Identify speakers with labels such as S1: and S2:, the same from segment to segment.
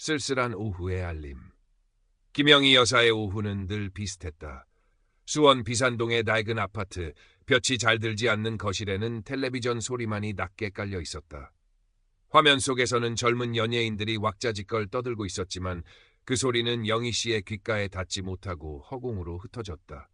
S1: 쓸쓸한 오후의 알림. 김영희 여사의 오후는 늘 비슷했다. 수원 비산동의 낡은 아파트, 볕이 잘 들지 않는 거실에는 텔레비전 소리만이 낮게 깔려 있었다. 화면 속에서는 젊은 연예인들이 왁자지껄 떠들고 있었지만 그 소리는 영희 씨의 귓가에 닿지 못하고 허공으로 흩어졌다.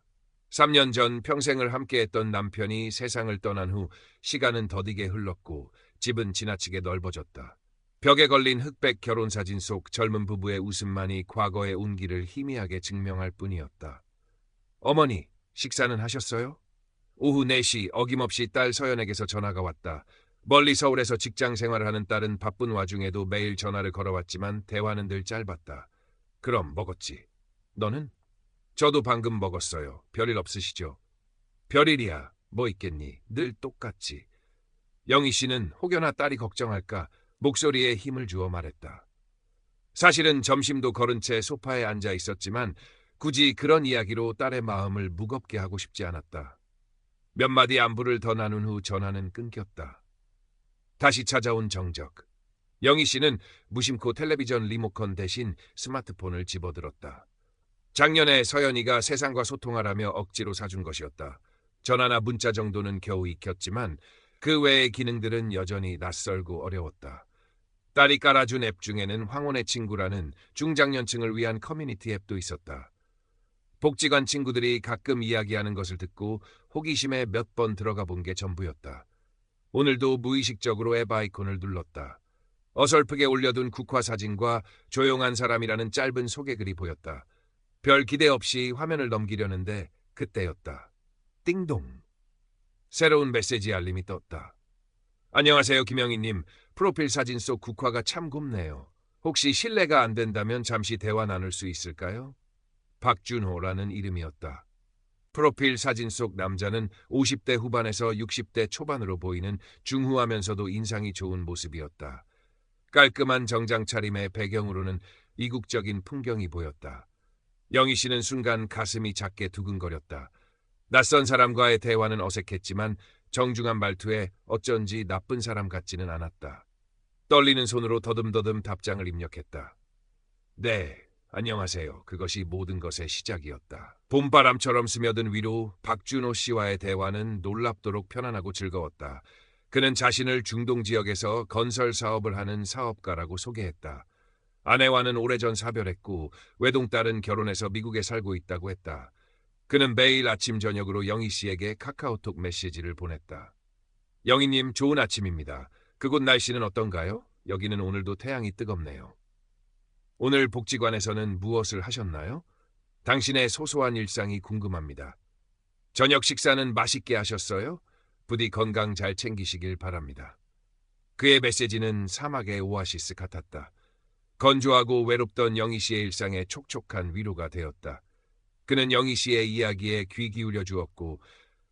S1: 3년 전 평생을 함께했던 남편이 세상을 떠난 후 시간은 더디게 흘렀고 집은 지나치게 넓어졌다. 벽에 걸린 흑백 결혼사진 속 젊은 부부의 웃음만이 과거의 온기를 희미하게 증명할 뿐이었다. 어머니, 식사는 하셨어요? 오후 4시 어김없이 딸 서연에게서 전화가 왔다. 멀리 서울에서 직장 생활을 하는 딸은 바쁜 와중에도 매일 전화를 걸어왔지만 대화는 늘 짧았다. 그럼 먹었지. 너는? 저도 방금 먹었어요. 별일 없으시죠? 별일이야. 뭐 있겠니? 늘 똑같지. 영희 씨는 혹여나 딸이 걱정할까 목소리에 힘을 주어 말했다. 사실은 점심도 거른 채 소파에 앉아 있었지만 굳이 그런 이야기로 딸의 마음을 무겁게 하고 싶지 않았다. 몇 마디 안부를 더 나눈 후 전화는 끊겼다. 다시 찾아온 정적. 영희 씨는 무심코 텔레비전 리모컨 대신 스마트폰을 집어들었다. 작년에 서연이가 세상과 소통하라며 억지로 사준 것이었다. 전화나 문자 정도는 겨우 익혔지만 그 외의 기능들은 여전히 낯설고 어려웠다. 딸이 깔아준 앱 중에는 황혼의 친구라는 중장년층을 위한 커뮤니티 앱도 있었다. 복지관 친구들이 가끔 이야기하는 것을 듣고 호기심에 몇 번 들어가 본 게 전부였다. 오늘도 무의식적으로 앱 아이콘을 눌렀다. 어설프게 올려둔 국화 사진과 조용한 사람이라는 짧은 소개글이 보였다. 별 기대 없이 화면을 넘기려는데 그때였다. 띵동. 새로운 메시지 알림이 떴다. 안녕하세요, 김영희님. 프로필 사진 속 국화가 참 곱네요. 혹시 실례가 안 된다면 잠시 대화 나눌 수 있을까요? 박준호라는 이름이었다. 프로필 사진 속 남자는 50대 후반에서 60대 초반으로 보이는 중후하면서도 인상이 좋은 모습이었다. 깔끔한 정장 차림의 배경으로는 이국적인 풍경이 보였다. 영희 씨는 순간 가슴이 작게 두근거렸다. 낯선 사람과의 대화는 어색했지만 정중한 말투에 어쩐지 나쁜 사람 같지는 않았다. 떨리는 손으로 더듬더듬 답장을 입력했다. 네, 안녕하세요. 그것이 모든 것의 시작이었다. 봄바람처럼 스며든 위로 박준호 씨와의 대화는 놀랍도록 편안하고 즐거웠다. 그는 자신을 중동 지역에서 건설 사업을 하는 사업가라고 소개했다. 아내와는 오래전 사별했고 외동딸은 결혼해서 미국에 살고 있다고 했다. 그는 매일 아침 저녁으로 영희 씨에게 카카오톡 메시지를 보냈다. 영희님, 좋은 아침입니다. 그곳 날씨는 어떤가요? 여기는 오늘도 태양이 뜨겁네요. 오늘 복지관에서는 무엇을 하셨나요? 당신의 소소한 일상이 궁금합니다. 저녁 식사는 맛있게 하셨어요? 부디 건강 잘 챙기시길 바랍니다. 그의 메시지는 사막의 오아시스 같았다. 건조하고 외롭던 영희 씨의 일상에 촉촉한 위로가 되었다. 그는 영희 씨의 이야기에 귀 기울여 주었고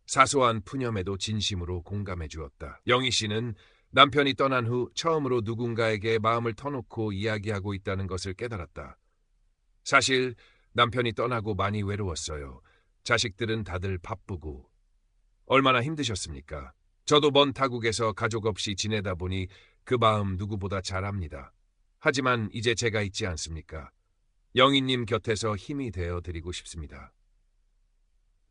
S1: 사소한 푸념에도 진심으로 공감해 주었다. 영희 씨는 남편이 떠난 후 처음으로 누군가에게 마음을 터놓고 이야기하고 있다는 것을 깨달았다. 사실 남편이 떠나고 많이 외로웠어요. 자식들은 다들 바쁘고. 얼마나 힘드셨습니까? 저도 먼 타국에서 가족 없이 지내다 보니 그 마음 누구보다 잘 압니다. 하지만 이제 제가 있지 않습니까? 영희님 곁에서 힘이 되어 드리고 싶습니다.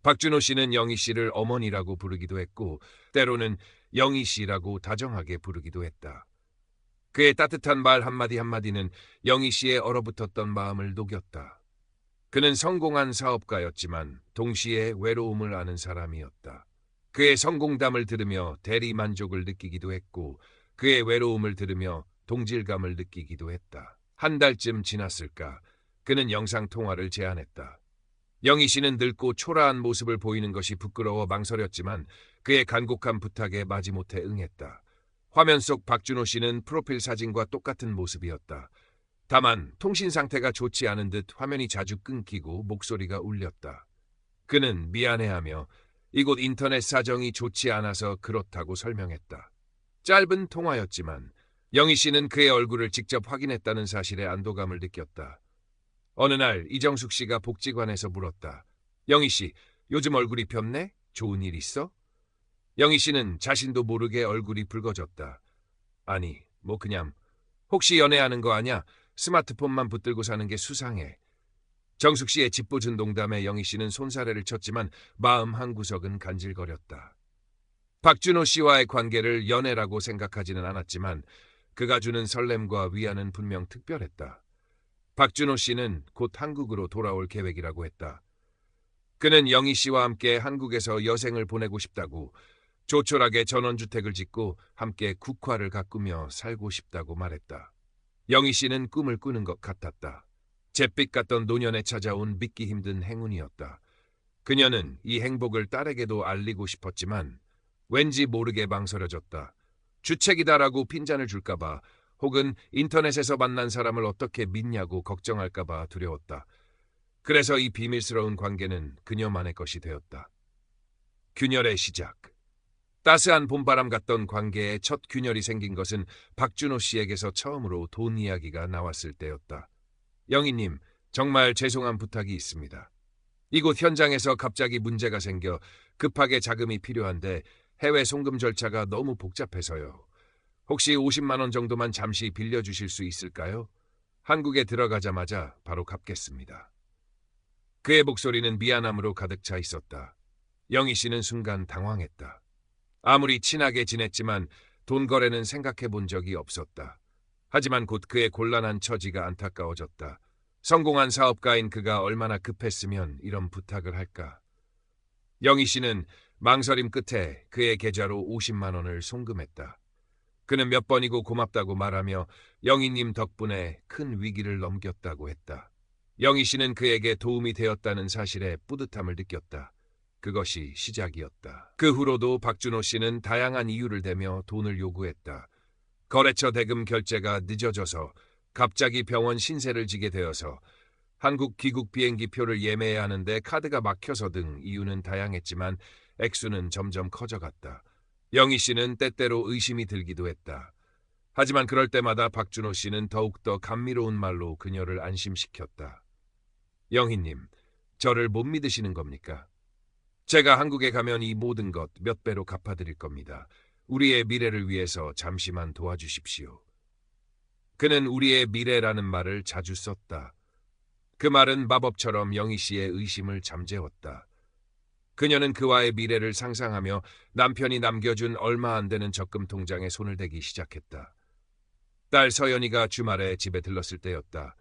S1: 박준호 씨는 영희 씨를 어머니라고 부르기도 했고 때로는 영희 씨라고 다정하게 부르기도 했다. 그의 따뜻한 말 한마디 한마디는 영희 씨의 얼어붙었던 마음을 녹였다. 그는 성공한 사업가였지만 동시에 외로움을 아는 사람이었다. 그의 성공담을 들으며 대리만족을 느끼기도 했고 그의 외로움을 들으며 동질감을 느끼기도 했다. 한 달쯤 지났을까 그는 영상통화를 제안했다. 영희 씨는 늙고 초라한 모습을 보이는 것이 부끄러워 망설였지만 그의 간곡한 부탁에 마지못해 응했다. 화면 속 박준호 씨는 프로필 사진과 똑같은 모습이었다. 다만 통신 상태가 좋지 않은 듯 화면이 자주 끊기고 목소리가 울렸다. 그는 미안해하며 이곳 인터넷 사정이 좋지 않아서 그렇다고 설명했다. 짧은 통화였지만 영희 씨는 그의 얼굴을 직접 확인했다는 사실에 안도감을 느꼈다. 어느 날 이정숙 씨가 복지관에서 물었다. 영희 씨, 요즘 얼굴이 폈네? 좋은 일 있어? 영희 씨는 자신도 모르게 얼굴이 붉어졌다. 아니, 뭐 그냥 혹시 연애하는 거 아냐? 스마트폰만 붙들고 사는 게 수상해. 정숙 씨의 짓궂은 농담에 영희 씨는 손사래를 쳤지만 마음 한구석은 간질거렸다. 박준호 씨와의 관계를 연애라고 생각하지는 않았지만 그가 주는 설렘과 위안은 분명 특별했다. 박준호 씨는 곧 한국으로 돌아올 계획이라고 했다. 그는 영희 씨와 함께 한국에서 여생을 보내고 싶다고, 조촐하게 전원주택을 짓고 함께 국화를 가꾸며 살고 싶다고 말했다. 영희 씨는 꿈을 꾸는 것 같았다. 잿빛 같던 노년에 찾아온 믿기 힘든 행운이었다. 그녀는 이 행복을 딸에게도 알리고 싶었지만 왠지 모르게 망설여졌다. 주책이다라고 핀잔을 줄까봐, 혹은 인터넷에서 만난 사람을 어떻게 믿냐고 걱정할까봐 두려웠다. 그래서 이 비밀스러운 관계는 그녀만의 것이 되었다. 균열의 시작. 따스한 봄바람 같던 관계에 첫 균열이 생긴 것은 박준호 씨에게서 처음으로 돈 이야기가 나왔을 때였다. 영희님, 정말 죄송한 부탁이 있습니다. 이곳 현장에서 갑자기 문제가 생겨 급하게 자금이 필요한데 해외 송금 절차가 너무 복잡해서요. 혹시 50만 원 정도만 잠시 빌려주실 수 있을까요? 한국에 들어가자마자 바로 갚겠습니다. 그의 목소리는 미안함으로 가득 차 있었다. 영희 씨는 순간 당황했다. 아무리 친하게 지냈지만 돈 거래는 생각해 본 적이 없었다. 하지만 곧 그의 곤란한 처지가 안타까워졌다. 성공한 사업가인 그가 얼마나 급했으면 이런 부탁을 할까. 영희 씨는 망설임 끝에 그의 계좌로 50만 원을 송금했다. 그는 몇 번이고 고맙다고 말하며 영희님 덕분에 큰 위기를 넘겼다고 했다. 영희 씨는 그에게 도움이 되었다는 사실에 뿌듯함을 느꼈다. 그것이 시작이었다. 그 후로도 박준호 씨는 다양한 이유를 대며 돈을 요구했다. 거래처 대금 결제가 늦어져서, 갑자기 병원 신세를 지게 되어서, 한국 귀국 비행기 표를 예매해야 하는데 카드가 막혀서 등 이유는 다양했지만 액수는 점점 커져갔다. 영희 씨는 때때로 의심이 들기도 했다. 하지만 그럴 때마다 박준호 씨는 더욱더 감미로운 말로 그녀를 안심시켰다. 영희님, 저를 못 믿으시는 겁니까? 제가 한국에 가면 이 모든 것 몇 배로 갚아드릴 겁니다. 우리의 미래를 위해서 잠시만 도와주십시오. 그는 우리의 미래라는 말을 자주 썼다. 그 말은 마법처럼 영희 씨의 의심을 잠재웠다. 그녀는 그와의 미래를 상상하며 남편이 남겨준 얼마 안 되는 적금 통장에 손을 대기 시작했다. 딸 서연이가 주말에 집에 들렀을 때였다.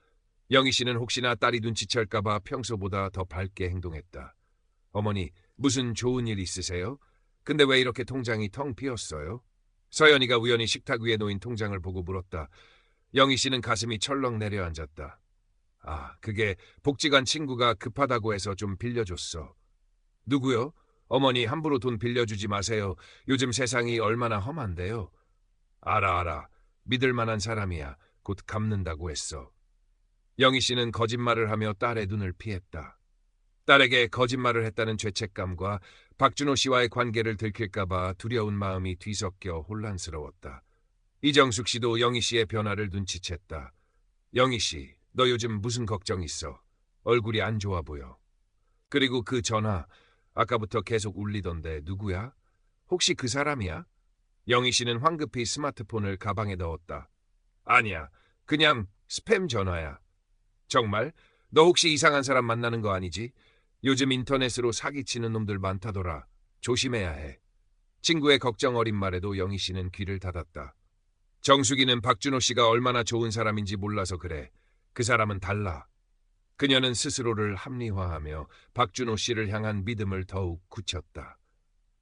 S1: 영희 씨는 혹시나 딸이 눈치챌까봐 평소보다 더 밝게 행동했다. 어머니, 무슨 좋은 일 있으세요? 근데 왜 이렇게 통장이 텅 비었어요? 서연이가 우연히 식탁 위에 놓인 통장을 보고 물었다. 영희 씨는 가슴이 철렁 내려앉았다. 아, 그게 복지관 친구가 급하다고 해서 좀 빌려줬어. 누구요? 어머니, 함부로 돈 빌려주지 마세요. 요즘 세상이 얼마나 험한데요. 알아. 믿을 만한 사람이야. 곧 갚는다고 했어. 영희 씨는 거짓말을 하며 딸의 눈을 피했다. 딸에게 거짓말을 했다는 죄책감과 박준호 씨와의 관계를 들킬까봐 두려운 마음이 뒤섞여 혼란스러웠다. 이정숙 씨도 영희 씨의 변화를 눈치챘다. 영희 씨, 너 요즘 무슨 걱정 있어? 얼굴이 안 좋아 보여. 그리고 그 전화, 아까부터 계속 울리던데 누구야? 혹시 그 사람이야? 영희 씨는 황급히 스마트폰을 가방에 넣었다. 아니야, 그냥 스팸 전화야. 정말? 너 혹시 이상한 사람 만나는 거 아니지? 요즘 인터넷으로 사기치는 놈들 많다더라. 조심해야 해. 친구의 걱정 어린 말에도 영희 씨는 귀를 닫았다. 정숙이는 박준호 씨가 얼마나 좋은 사람인지 몰라서 그래. 그 사람은 달라. 그녀는 스스로를 합리화하며 박준호 씨를 향한 믿음을 더욱 굳혔다.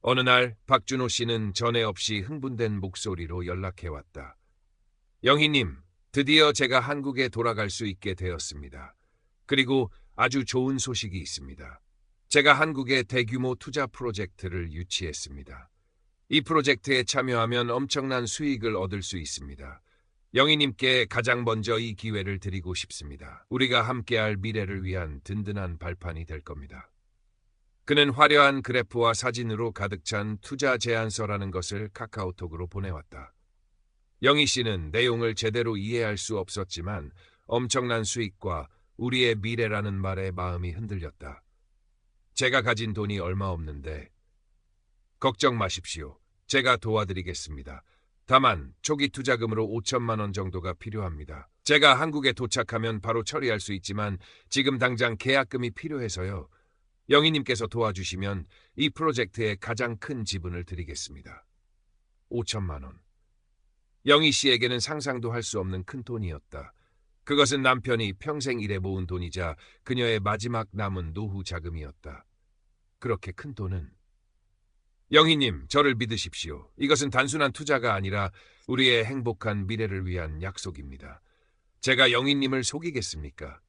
S1: 어느 날 박준호 씨는 전에 없이 흥분된 목소리로 연락해왔다. 영희님, 드디어 제가 한국에 돌아갈 수 있게 되었습니다. 그리고 아주 좋은 소식이 있습니다. 제가 한국에 대규모 투자 프로젝트를 유치했습니다. 이 프로젝트에 참여하면 엄청난 수익을 얻을 수 있습니다. 영희님께 가장 먼저 이 기회를 드리고 싶습니다. 우리가 함께할 미래를 위한 든든한 발판이 될 겁니다. 그는 화려한 그래프와 사진으로 가득 찬 투자 제안서라는 것을 카카오톡으로 보내왔다. 영희 씨는 내용을 제대로 이해할 수 없었지만 엄청난 수익과 우리의 미래라는 말에 마음이 흔들렸다. 제가 가진 돈이 얼마 없는데. 걱정 마십시오. 제가 도와드리겠습니다. 다만 초기 투자금으로 5천만 원 정도가 필요합니다. 제가 한국에 도착하면 바로 처리할 수 있지만 지금 당장 계약금이 필요해서요. 영희님께서 도와주시면 이 프로젝트의 가장 큰 지분을 드리겠습니다. 5천만 원. 영희 씨에게는 상상도 할 수 없는 큰 돈이었다. 그것은 남편이 평생 일해 모은 돈이자 그녀의 마지막 남은 노후 자금이었다. 그렇게 큰 돈은. 영희님, 저를 믿으십시오. 이것은 단순한 투자가 아니라 우리의 행복한 미래를 위한 약속입니다. 제가 영희님을 속이겠습니까?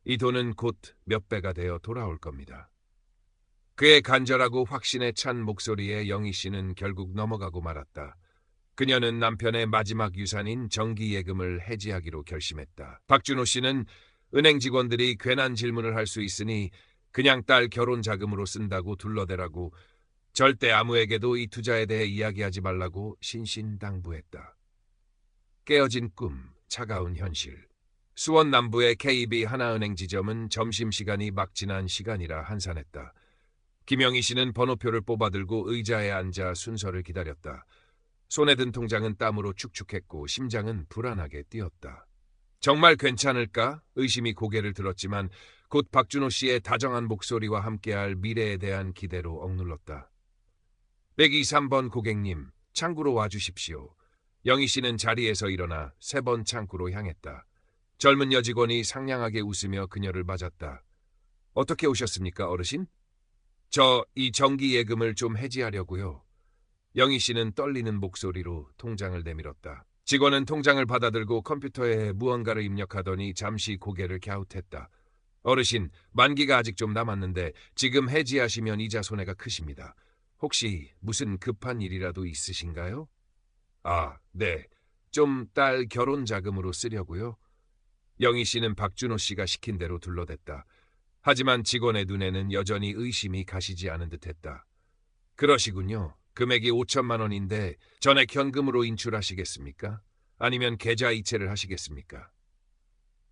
S1: 이 돈은 곧 몇 배가 되어 돌아올 겁니다. 그의 간절하고 확신에 찬 목소리에 영희 씨는 결국 넘어가고 말았다. 그녀는 남편의 마지막 유산인 정기예금을 해지하기로 결심했다. 박준호 씨는 은행 직원들이 괜한 질문을 할 수 있으니 그냥 딸 결혼 자금으로 쓴다고 둘러대라고, 절대 아무에게도 이 투자에 대해 이야기하지 말라고 신신당부했다. 깨어진 꿈, 차가운 현실. 수원 남부의 KB 하나은행 지점은 점심시간이 막 지난 시간이라 한산했다. 김영희 씨는 번호표를 뽑아들고 의자에 앉아 순서를 기다렸다. 손에 든 통장은 땀으로 축축했고 심장은 불안하게 뛰었다. 정말 괜찮을까? 의심이 고개를 들었지만 곧 박준호 씨의 다정한 목소리와 함께할 미래에 대한 기대로 억눌렀다. 123번 고객님, 창구로 와주십시오. 영희 씨는 자리에서 일어나 3번 창구로 향했다. 젊은 여직원이 상냥하게 웃으며 그녀를 맞았다. 어떻게 오셨습니까, 어르신? 저 이 정기 예금을 좀 해지하려고요. 영희 씨는 떨리는 목소리로 통장을 내밀었다. 직원은 통장을 받아들고 컴퓨터에 무언가를 입력하더니 잠시 고개를 갸웃했다. 어르신, 만기가 아직 좀 남았는데 지금 해지하시면 이자 손해가 크십니다. 혹시 무슨 급한 일이라도 있으신가요? 아, 네. 좀 딸 결혼 자금으로 쓰려고요. 영희 씨는 박준호 씨가 시킨 대로 둘러댔다. 하지만 직원의 눈에는 여전히 의심이 가시지 않은 듯했다. 그러시군요. 금액이 5천만 원인데 전액 현금으로 인출하시겠습니까? 아니면 계좌 이체를 하시겠습니까?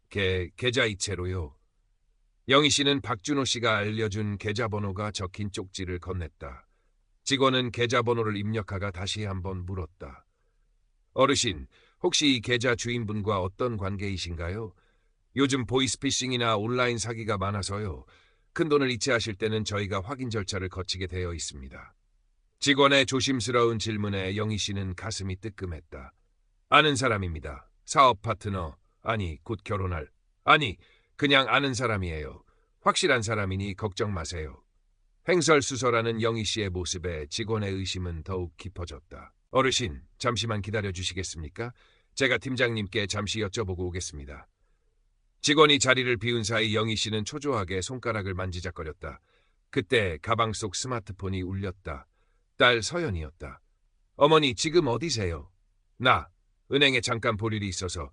S1: 계좌 이체로요. 영희 씨는 박준호 씨가 알려준 계좌번호가 적힌 쪽지를 건넸다. 직원은 계좌번호를 입력하가 다시 한번 물었다. 어르신, 혹시 이 계좌 주인분과 어떤 관계이신가요? 요즘 보이스피싱이나 온라인 사기가 많아서요. 큰돈을 이체하실 때는 저희가 확인 절차를 거치게 되어 있습니다. 직원의 조심스러운 질문에 영희 씨는 가슴이 뜨끔했다. 아는 사람입니다. 사업 파트너, 아니 곧 결혼할, 아니 그냥 아는 사람이에요. 확실한 사람이니 걱정 마세요. 횡설수설하는 영희 씨의 모습에 직원의 의심은 더욱 깊어졌다. 어르신, 잠시만 기다려 주시겠습니까? 제가 팀장님께 잠시 여쭤보고 오겠습니다. 직원이 자리를 비운 사이 영희 씨는 초조하게 손가락을 만지작거렸다. 그때 가방 속 스마트폰이 울렸다. 딸 서연이었다. 어머니, 지금 어디세요? 나, 은행에 잠깐 볼 일이 있어서.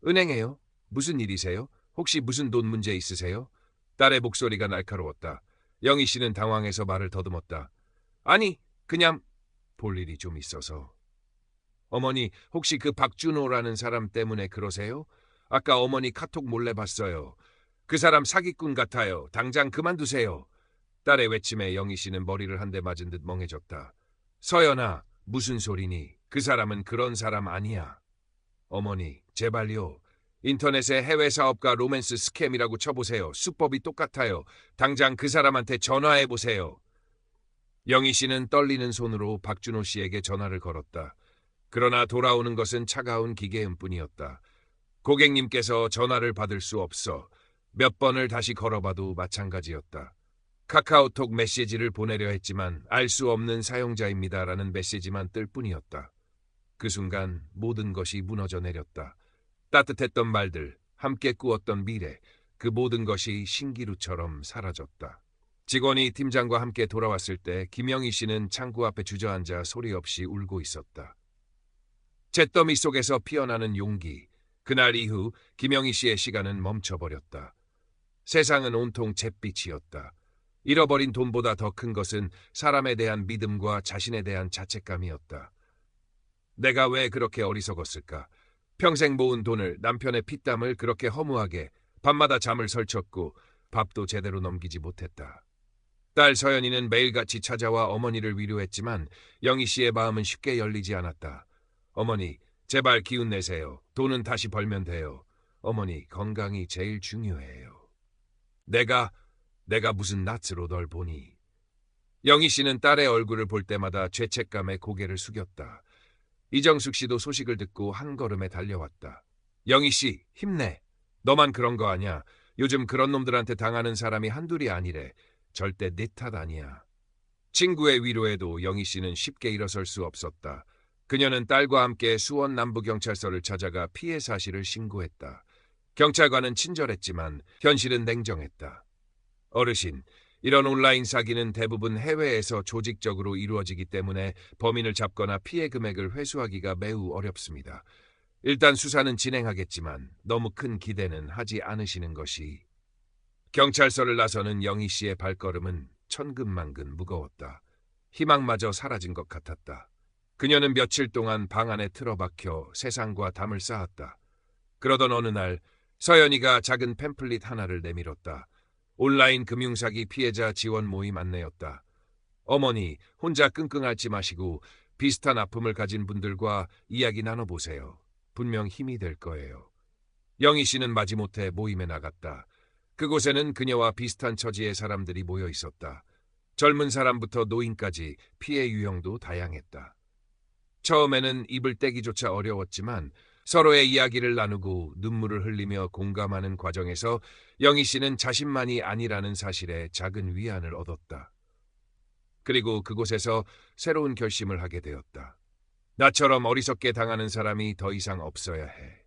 S1: 은행에요? 무슨 일이세요? 혹시 무슨 돈 문제 있으세요? 딸의 목소리가 날카로웠다. 영희 씨는 당황해서 말을 더듬었다. 아니, 그냥 볼 일이 좀 있어서. 어머니, 혹시 그 박준호라는 사람 때문에 그러세요? 아까 어머니 카톡 몰래 봤어요. 그 사람 사기꾼 같아요. 당장 그만두세요. 딸의 외침에 영희 씨는 머리를 한 대 맞은 듯 멍해졌다. 서연아, 무슨 소리니? 그 사람은 그런 사람 아니야. 어머니, 제발요. 인터넷에 해외 사업가 로맨스 스캠이라고 쳐보세요. 수법이 똑같아요. 당장 그 사람한테 전화해보세요. 영희 씨는 떨리는 손으로 박준호 씨에게 전화를 걸었다. 그러나 돌아오는 것은 차가운 기계음뿐이었다. 고객님께서 전화를 받을 수 없어. 몇 번을 다시 걸어봐도 마찬가지였다. 카카오톡 메시지를 보내려 했지만 알 수 없는 사용자입니다라는 메시지만 뜰 뿐이었다. 그 순간 모든 것이 무너져 내렸다. 따뜻했던 말들, 함께 꾸었던 미래, 그 모든 것이 신기루처럼 사라졌다. 직원이 팀장과 함께 돌아왔을 때 김영희 씨는 창구 앞에 주저앉아 소리 없이 울고 있었다. 잿더미 속에서 피어나는 용기. 그날 이후 김영희 씨의 시간은 멈춰버렸다. 세상은 온통 잿빛이었다. 잃어버린 돈보다 더 큰 것은 사람에 대한 믿음과 자신에 대한 자책감이었다. 내가 왜 그렇게 어리석었을까? 평생 모은 돈을, 남편의 피땀을 그렇게 허무하게 밤마다 잠을 설쳤고 밥도 제대로 넘기지 못했다. 딸 서연이는 매일같이 찾아와 어머니를 위로했지만 영희 씨의 마음은 쉽게 열리지 않았다. 어머니, 제발 기운 내세요. 돈은 다시 벌면 돼요. 어머니, 건강이 제일 중요해요. 내가 무슨 낯으로 널 보니. 영희 씨는 딸의 얼굴을 볼 때마다 죄책감에 고개를 숙였다. 이정숙 씨도 소식을 듣고 한 걸음에 달려왔다. 영희 씨, 힘내. 너만 그런 거 아냐. 요즘 그런 놈들한테 당하는 사람이 한둘이 아니래. 절대 네 탓 아니야. 친구의 위로에도 영희 씨는 쉽게 일어설 수 없었다. 그녀는 딸과 함께 수원 남부경찰서를 찾아가 피해 사실을 신고했다. 경찰관은 친절했지만 현실은 냉정했다. 어르신, 이런 온라인 사기는 대부분 해외에서 조직적으로 이루어지기 때문에 범인을 잡거나 피해 금액을 회수하기가 매우 어렵습니다. 일단 수사는 진행하겠지만 너무 큰 기대는 하지 않으시는 것이. 경찰서를 나서는 영희 씨의 발걸음은 천근만근 무거웠다. 희망마저 사라진 것 같았다. 그녀는 며칠 동안 방 안에 틀어박혀 세상과 담을 쌓았다. 그러던 어느 날 서연이가 작은 팸플릿 하나를 내밀었다. 온라인 금융사기 피해자 지원 모임 안내였다. 어머니, 혼자 끙끙 앓지 마시고 비슷한 아픔을 가진 분들과 이야기 나눠보세요. 분명 힘이 될 거예요. 영희 씨는 마지못해 모임에 나갔다. 그곳에는 그녀와 비슷한 처지의 사람들이 모여 있었다. 젊은 사람부터 노인까지 피해 유형도 다양했다. 처음에는 입을 떼기조차 어려웠지만 서로의 이야기를 나누고 눈물을 흘리며 공감하는 과정에서 영희 씨는 자신만이 아니라는 사실에 작은 위안을 얻었다. 그리고 그곳에서 새로운 결심을 하게 되었다. 나처럼 어리석게 당하는 사람이 더 이상 없어야 해.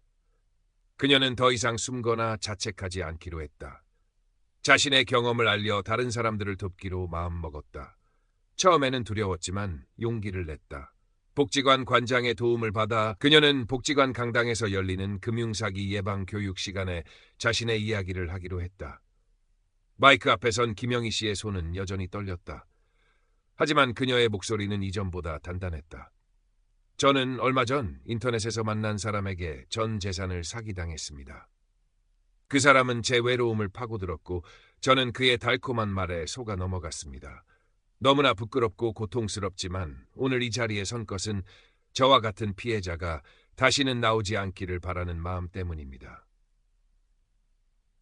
S1: 그녀는 더 이상 숨거나 자책하지 않기로 했다. 자신의 경험을 알려 다른 사람들을 돕기로 마음먹었다. 처음에는 두려웠지만 용기를 냈다. 복지관 관장의 도움을 받아 그녀는 복지관 강당에서 열리는 금융사기 예방 교육 시간에 자신의 이야기를 하기로 했다. 마이크 앞에 선 김영희 씨의 손은 여전히 떨렸다. 하지만 그녀의 목소리는 이전보다 단단했다. 저는 얼마 전 인터넷에서 만난 사람에게 전 재산을 사기당했습니다. 그 사람은 제 외로움을 파고들었고 저는 그의 달콤한 말에 속아 넘어갔습니다. 너무나 부끄럽고 고통스럽지만 오늘 이 자리에 선 것은 저와 같은 피해자가 다시는 나오지 않기를 바라는 마음 때문입니다.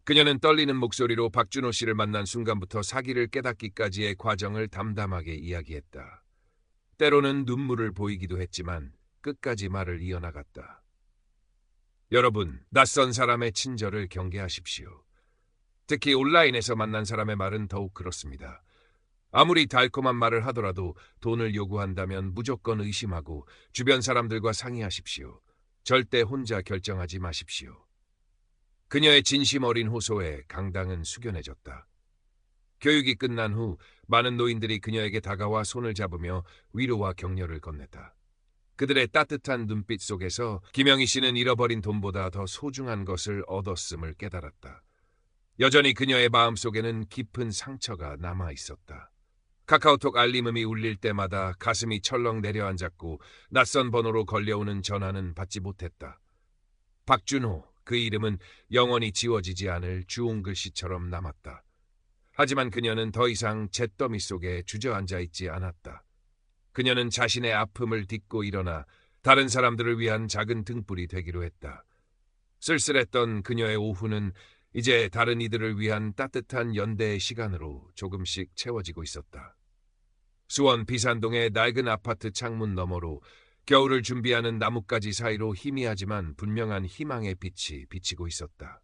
S1: 그녀는 떨리는 목소리로 박준호 씨를 만난 순간부터 사기를 깨닫기까지의 과정을 담담하게 이야기했다. 때로는 눈물을 보이기도 했지만 끝까지 말을 이어나갔다. 여러분, 낯선 사람의 친절을 경계하십시오. 특히 온라인에서 만난 사람의 말은 더욱 그렇습니다. 아무리 달콤한 말을 하더라도 돈을 요구한다면 무조건 의심하고 주변 사람들과 상의하십시오. 절대 혼자 결정하지 마십시오. 그녀의 진심 어린 호소에 강당은 숙연해졌다. 교육이 끝난 후 많은 노인들이 그녀에게 다가와 손을 잡으며 위로와 격려를 건넸다. 그들의 따뜻한 눈빛 속에서 김영희 씨는 잃어버린 돈보다 더 소중한 것을 얻었음을 깨달았다. 여전히 그녀의 마음속에는 깊은 상처가 남아 있었다. 카카오톡 알림음이 울릴 때마다 가슴이 철렁 내려앉았고 낯선 번호로 걸려오는 전화는 받지 못했다. 박준호, 그 이름은 영원히 지워지지 않을 주홍 글씨처럼 남았다. 하지만 그녀는 더 이상 잿더미 속에 주저앉아 있지 않았다. 그녀는 자신의 아픔을 딛고 일어나 다른 사람들을 위한 작은 등불이 되기로 했다. 쓸쓸했던 그녀의 오후는 이제 다른 이들을 위한 따뜻한 연대의 시간으로 조금씩 채워지고 있었다. 수원 비산동의 낡은 아파트 창문 너머로 겨울을 준비하는 나뭇가지 사이로 희미하지만 분명한 희망의 빛이 비치고 있었다.